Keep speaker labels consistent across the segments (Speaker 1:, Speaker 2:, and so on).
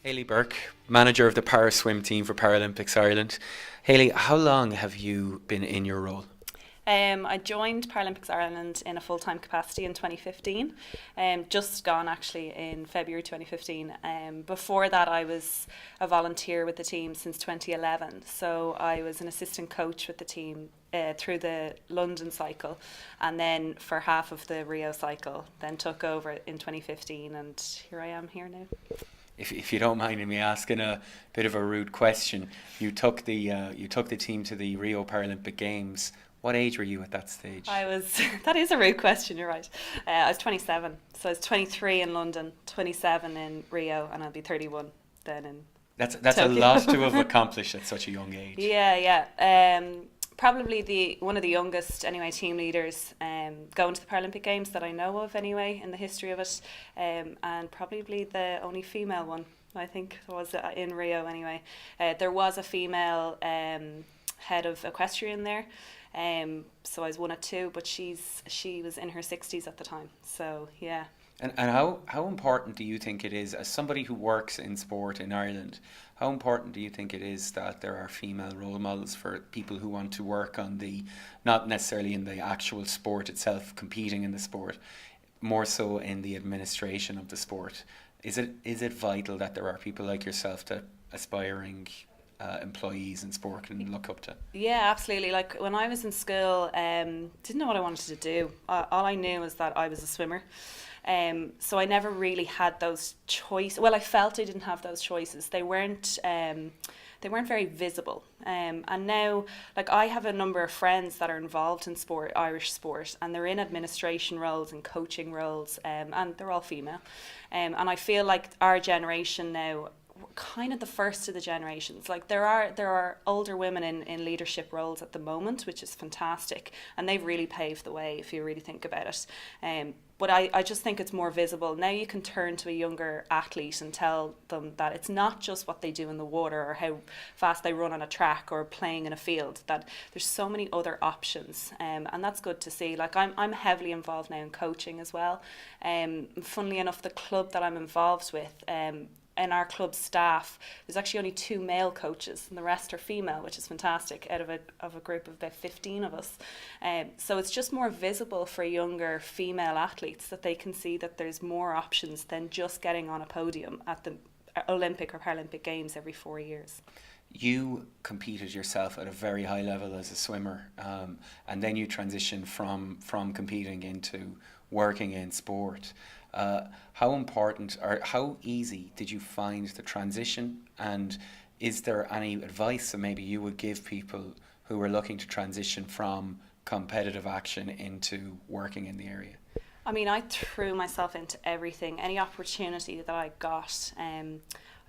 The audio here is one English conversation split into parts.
Speaker 1: Hayley Burke, manager of the para swim team for Paralympics Ireland. Hayley, how long have you been in your role?
Speaker 2: I joined Paralympics Ireland in a full-time capacity in 2015, just gone actually in February 2015. Before that, I was a volunteer with the team since 2011. So I was an assistant coach with the team through the London cycle, and then for half of the Rio cycle, then took over in 2015, and here I am here now.
Speaker 1: If you don't mind me asking a bit of a rude question, you took the team to the Rio Paralympic Games. What age were you at that stage?
Speaker 2: I was, that is a rude question, you're right. I was 27, so I was 23 in London, 27 in Rio, and I'll be 31 then in
Speaker 1: That's a
Speaker 2: Tokyo.
Speaker 1: lot to have accomplished at such a young age.
Speaker 2: Yeah, yeah. Probably the one of the youngest anyway team leaders going to the Paralympic Games that I know of anyway in the history of it, and probably the only female one I think was in Rio anyway. There was a female head of equestrian there, so I was one of two, but she was in her 60s at the time. So yeah.
Speaker 1: And how important do you think it is, as somebody who works in sport in Ireland, how important do you think it is that there are female role models for people who want to work on not necessarily in the actual sport itself, competing in the sport, more so in the administration of the sport? Is it vital that there are people like yourself that aspiring employees in sport can look up to?
Speaker 2: Yeah, absolutely. Like when I was in school, didn't know what I wanted to do. All I knew was that I was a swimmer. So I never really had those choices. Well, I felt I didn't have those choices. They weren't very visible. And now, like I have a number of friends that are involved in sport, Irish sport, and they're in administration roles and coaching roles, and they're all female. And I feel like our generation now, we're kind of the first of the generations. Like there are older women in leadership roles at the moment, which is fantastic, and they've really paved the way if you really think about it. But I just think it's more visible. Now you can turn to a younger athlete and tell them that it's not just what they do in the water or how fast they run on a track or playing in a field, that there's so many other options. And that's good to see. Like I'm heavily involved now in coaching as well. Funnily enough, the club that I'm involved with, in our club staff, there's actually only two male coaches and the rest are female, which is fantastic, out of a group of about 15 of us. So it's just more visible for younger female athletes that they can see that there's more options than just getting on a podium at the Olympic or Paralympic Games every 4 years.
Speaker 1: You competed yourself at a very high level as a swimmer, and then you transitioned from competing into working in sport. How important or how easy did you find the transition? And is there any advice that maybe you would give people who are looking to transition from competitive action into working in the area?
Speaker 2: I mean, I threw myself into everything, any opportunity that I got.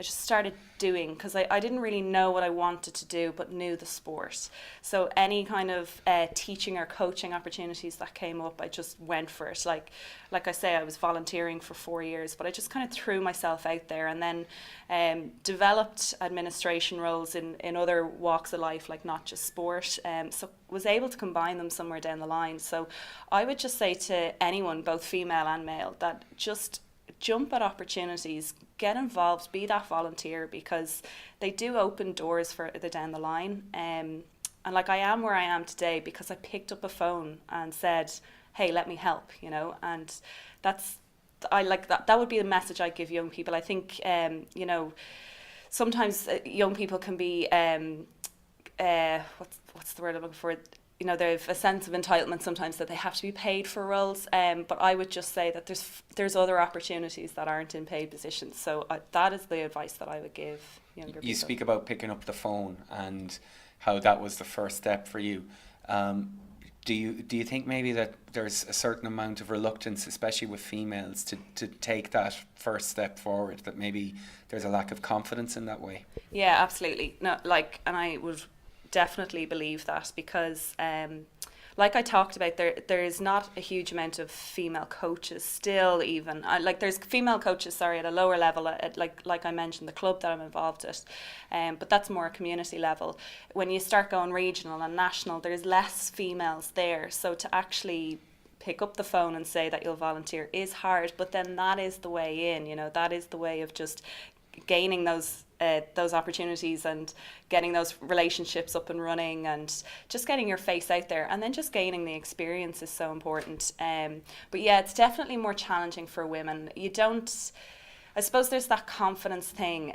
Speaker 2: I just started doing because I didn't really know what I wanted to do, but knew the sport. So any kind of teaching or coaching opportunities that came up, I just went for it. Like I say, I was volunteering for 4 years, but I just kind of threw myself out there, and then developed administration roles in other walks of life, like not just sport. So was able to combine them somewhere down the line. So I would just say to anyone, both female and male, that just jump at opportunities, get involved, be that volunteer, because they do open doors further down the line. And like I am where I am today because I picked up a phone and said, hey, let me help, and that's, I like that. That would be the message I give young people. I think, sometimes young people can be, what's the word I'm looking for? They have a sense of entitlement sometimes that they have to be paid for roles. But I would just say that there's other opportunities that aren't in paid positions. So that is the advice that I would give younger people.
Speaker 1: You speak about picking up the phone and how that was the first step for you. Do you think maybe that there's a certain amount of reluctance, especially with females, to take that first step forward, that maybe there's a lack of confidence in that way?
Speaker 2: Yeah, absolutely. No, and I would definitely believe that because like I talked about, there is not a huge amount of female coaches still. Even there's female coaches, sorry, at a lower level, like I mentioned, the club that I'm involved at, but that's more a community level. When you start going regional and national, there's less females there, so to actually pick up the phone and say that you'll volunteer is hard, but then that is the way in, that is the way of just gaining those opportunities and getting those relationships up and running and just getting your face out there, and then just gaining the experience is so important. But yeah, it's definitely more challenging for women. I suppose there's that confidence thing.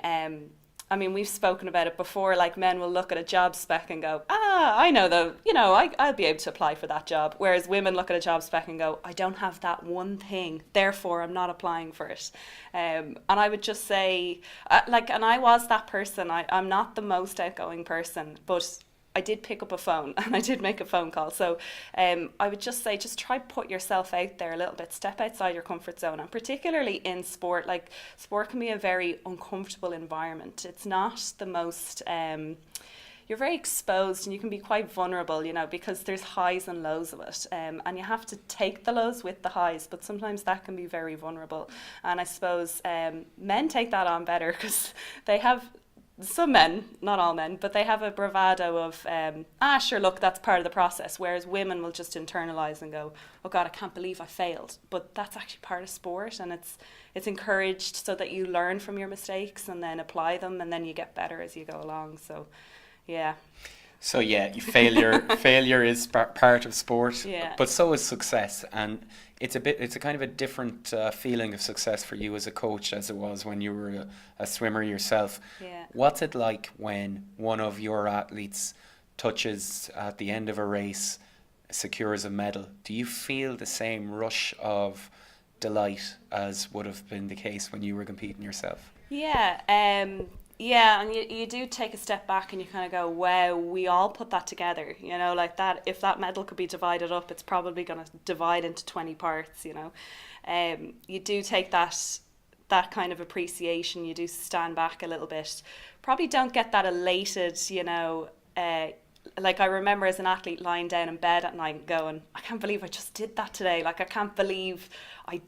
Speaker 2: I mean, we've spoken about it before, like men will look at a job spec and go, I know though, I'll be able to apply for that job. Whereas women look at a job spec and go, I don't have that one thing, therefore I'm not applying for it. And I would just say, and I was that person. I'm not the most outgoing person, but I did pick up a phone and I did make a phone call. So I would just say, just try put yourself out there a little bit, step outside your comfort zone. And particularly in sport, like sport can be a very uncomfortable environment. It's not the most, you're very exposed and you can be quite vulnerable, because there's highs and lows of it. And you have to take the lows with the highs, but sometimes that can be very vulnerable. And I suppose men take that on better because they have, some men, not all men, but they have a bravado of, sure, look, that's part of the process. Whereas women will just internalise and go, oh God, I can't believe I failed. But that's actually part of sport, and it's encouraged so that you learn from your mistakes and then apply them, and then you get better as you go along. So, yeah.
Speaker 1: So yeah, failure is part of sport,
Speaker 2: yeah.
Speaker 1: But so is success, and it's a kind of a different feeling of success for you as a coach as it was when you were a swimmer yourself.
Speaker 2: Yeah.
Speaker 1: What's it like when one of your athletes touches at the end of a race, secures a medal? Do you feel the same rush of delight as would have been the case when you were competing yourself?
Speaker 2: Yeah. Yeah, and you do take a step back and you kind of go, wow, we all put that together, like that. If that medal could be divided up, it's probably going to divide into 20 parts, You do take that kind of appreciation, you do stand back a little bit. Probably don't get that elated, like I remember as an athlete lying down in bed at night going, I can't believe I just did that today. Like I can't believe I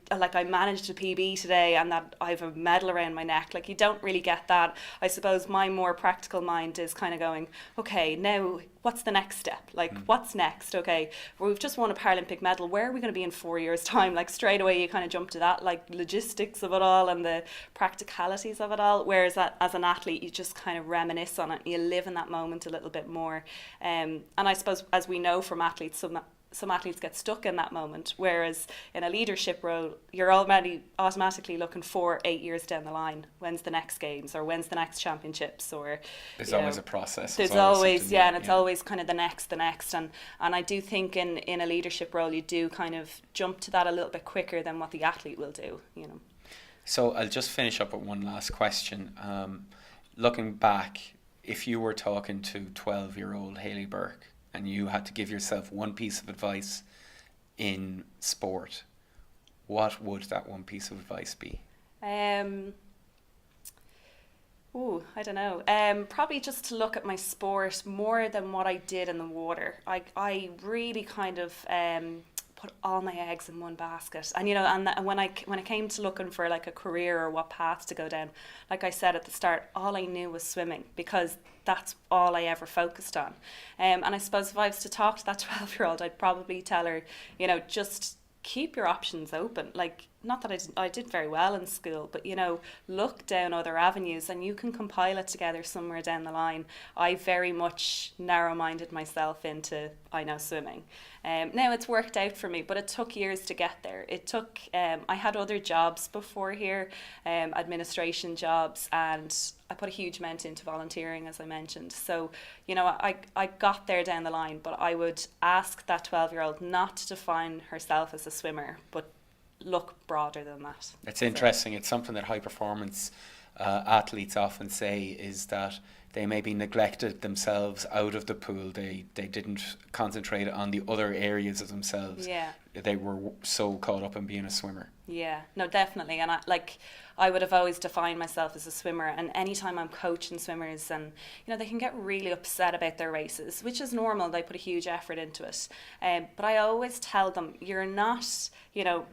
Speaker 2: managed a PB today and that I have a medal around my neck. Like you don't really get that. I suppose my more practical mind is kind of going, okay, now what's the next step? Like what's next? Okay, we've just won a Paralympic medal. Where are we going to be in 4 years' time? Like straight away you kind of jump to that, like logistics of it all and the practicalities of it all. Whereas as an athlete, you just kind of reminisce on it. You live in that moment a little bit more. And I suppose, as we know from athletes, some athletes get stuck in that moment, whereas in a leadership role, you're already automatically looking for 8 years down the line. When's the next games, or when's the next championships, or
Speaker 1: there's always a process.
Speaker 2: There's always and it's always kind of the next, and I do think in a leadership role you do kind of jump to that a little bit quicker than what the athlete will do.
Speaker 1: So I'll just finish up with one last question. Looking back, if you were talking to 12-year-old Hayley Burke and you had to give yourself one piece of advice in sport, what would that one piece of advice be?
Speaker 2: I don't know. Probably just to look at my sport more than what I did in the water. I really kind of put all my eggs in one basket, and and when it came to looking for like a career or what path to go down, like I said at the start, all I knew was swimming because that's all I ever focused on. And I suppose if I was to talk to that 12-year-old, I'd probably tell her, just keep your options open. Like, not that I did very well in school, but look down other avenues and you can compile it together somewhere down the line. I very much narrow-minded myself into, I know swimming. Now it's worked out for me, but it took years to get there. It took, I had other jobs before here, administration jobs, and I put a huge amount into volunteering, as I mentioned. So, I got there down the line, but I would ask that 12-year-old not to define herself as a swimmer, but look broader than that.
Speaker 1: It's interesting. It's something that high performance athletes often say, is that they maybe neglected themselves out of the pool. They didn't concentrate on the other areas of themselves.
Speaker 2: Yeah.
Speaker 1: They were so caught up in being a swimmer.
Speaker 2: Yeah, no, definitely. And I would have always defined myself as a swimmer, and anytime I'm coaching swimmers and they can get really upset about their races, which is normal. They put a huge effort into it, but I always tell them, you're not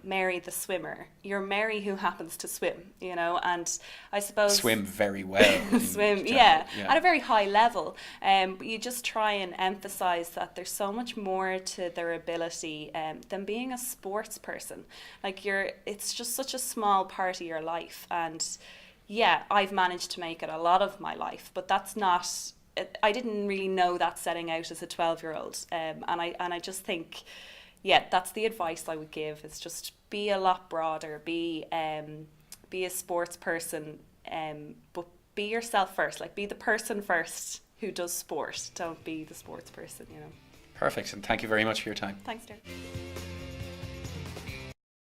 Speaker 2: Mary the swimmer, you're Mary who happens to swim, and I suppose
Speaker 1: swim very well.
Speaker 2: Swim yeah, at a very high level, but you just try and emphasize that there's so much more to their ability than being a sports person. Like it's just such a small part of your life, and yeah, I've managed to make it a lot of my life, but that's not, I didn't really know that setting out as a 12-year-old. And I just think, yeah, that's the advice I would give, is just be a lot broader, be a sports person, but be yourself first, like be the person first who does sport. Don't be the sports person, you know.
Speaker 1: Perfect, and thank you very much for your time.
Speaker 2: Thanks, dear.